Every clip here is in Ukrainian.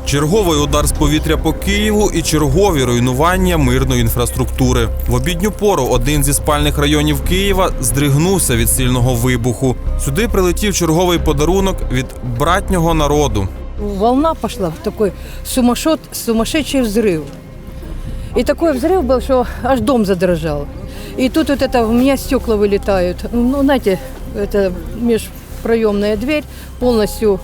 Черговий удар з повітря по Києву і чергові руйнування мирної інфраструктури. В обідню пору один зі спальних районів Києва здригнувся від сильного вибуху. Сюди прилетів черговий подарунок від братнього народу. Волна пошла, такой сумасшедший взрыв. И такой взрыв был, что аж дом задрожал. И тут вот это, у меня стекла вылетают. Ну, знаете, это межпроемная дверь полностью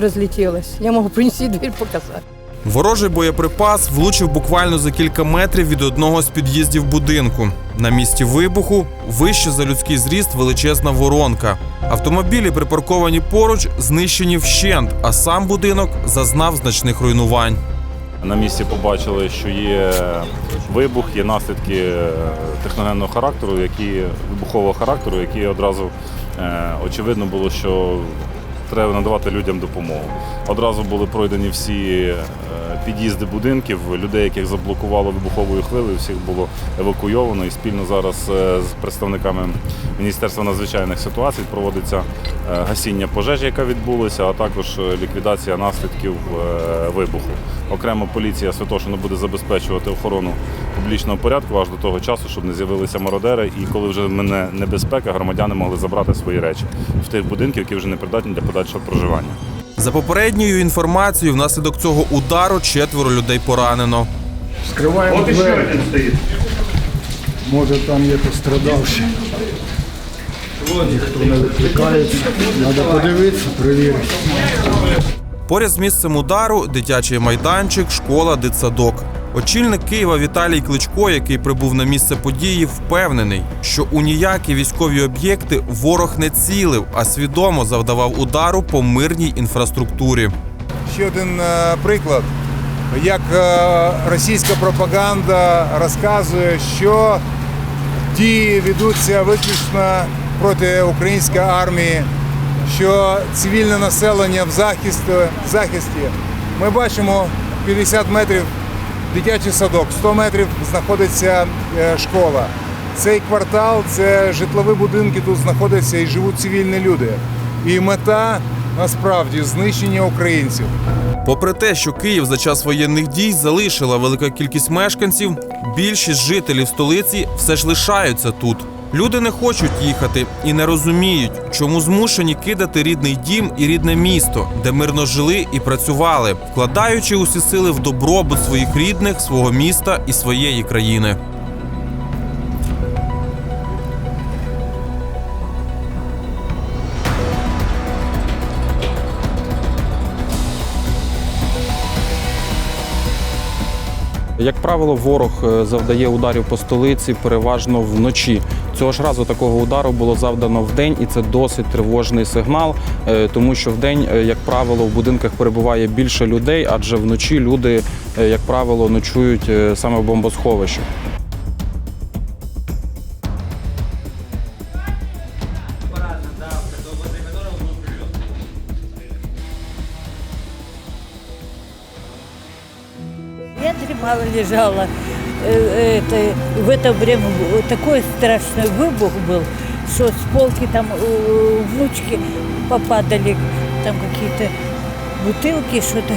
разлетелась. Я могу принести дверь показать. Ворожий боєприпас влучив буквально за кілька метрів від одного з під'їздів будинку. На місці вибуху вище за людський зріст величезна воронка. Автомобілі, припарковані поруч, знищені вщент, а сам будинок зазнав значних руйнувань. На місці побачили, що є вибух, є наслідки техногенного характеру, вибухового характеру, які одразу очевидно було, що треба надавати людям допомогу. Одразу були пройдені всі під'їзди будинків, людей, яких заблокувало вибуховою хвилею, всіх було евакуйовано. І спільно зараз з представниками Міністерства надзвичайних ситуацій проводиться гасіння пожежі, яка відбулася, а також ліквідація наслідків вибуху. Окремо поліція Святошина буде забезпечувати охорону публічного порядку аж до того часу, щоб не з'явилися мародери. І коли вже мине небезпека, громадяни могли забрати свої речі в тих будинків, які вже не придатні для подальшого проживання. За попередньою інформацією, внаслідок цього удару 4 людей поранено. Скриваємо двері. Може, там є пострадавші. Ніхто не викликається. Треба подивитися, перевірити. Поряд з місцем удару – дитячий майданчик, школа, дитсадок. Очільник Києва Віталій Кличко, який прибув на місце події, впевнений, що у ніякі військові об'єкти ворог не цілив, а свідомо завдавав удару по мирній інфраструктурі. Ще один приклад, як російська пропаганда розказує, що дії ведуться виключно проти української армії, що цивільне населення в захисті. Ми бачимо 50 метрів дитячий садок, 100 метрів знаходиться школа. Цей квартал – це житлові будинки, тут знаходяться і живуть цивільні люди. І мета, насправді, знищення українців. Попри те, що Київ за час воєнних дій залишила велика кількість мешканців, більшість жителів столиці все ж лишаються тут. Люди не хочуть їхати і не розуміють, чому змушені кидати рідний дім і рідне місто, де мирно жили і працювали, вкладаючи усі сили в добробут своїх рідних, свого міста і своєї країни. Як правило, ворог завдає ударів по столиці переважно вночі. Цього ж разу такого удару було завдано вдень, і це досить тривожний сигнал, тому що вдень, як правило, в будинках перебуває більше людей, адже вночі люди, як правило, ночують саме в бомбосховищах. Я дремала, лежала. В это время такой страшный выбух был, что с полки там внучки попадали, там какие-то бутылки, что-то.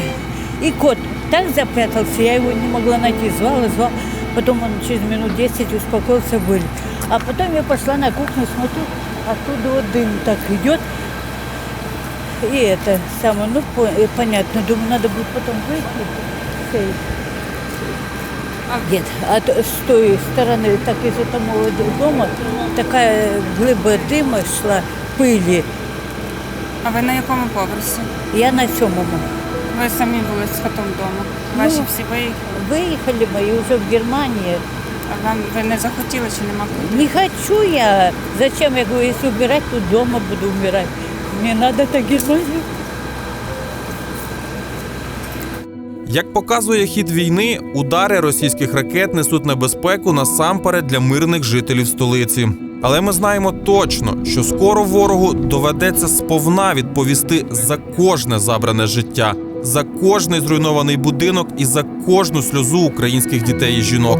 И кот так запрятался, я его не могла найти. Звала. Потом он через минут 10 успокоился, вылез. А потом я пошла на кухню, смотрю, оттуда вот дым так идет. И это самое, понятно, думаю, надо будет потом выйти. Нет, с той стороны, так из этого дома, такая глыба дыма шла, пыли. А ви на якому поверсі? Я на 7-му. Ви самі були з котом вдома? Ваші всі виїхали? Выехали мы уже в Германию. А ви не захотіли чи нема куди? Не хочу я. Зачем? Я говорю, если убирать, то дома буду умирать. Мне надо до Германии. Як показує хід війни, удари російських ракет несуть небезпеку насамперед для мирних жителів столиці. Але ми знаємо точно, що скоро ворогу доведеться сповна відповісти за кожне забране життя, за кожний зруйнований будинок і за кожну сльозу українських дітей і жінок.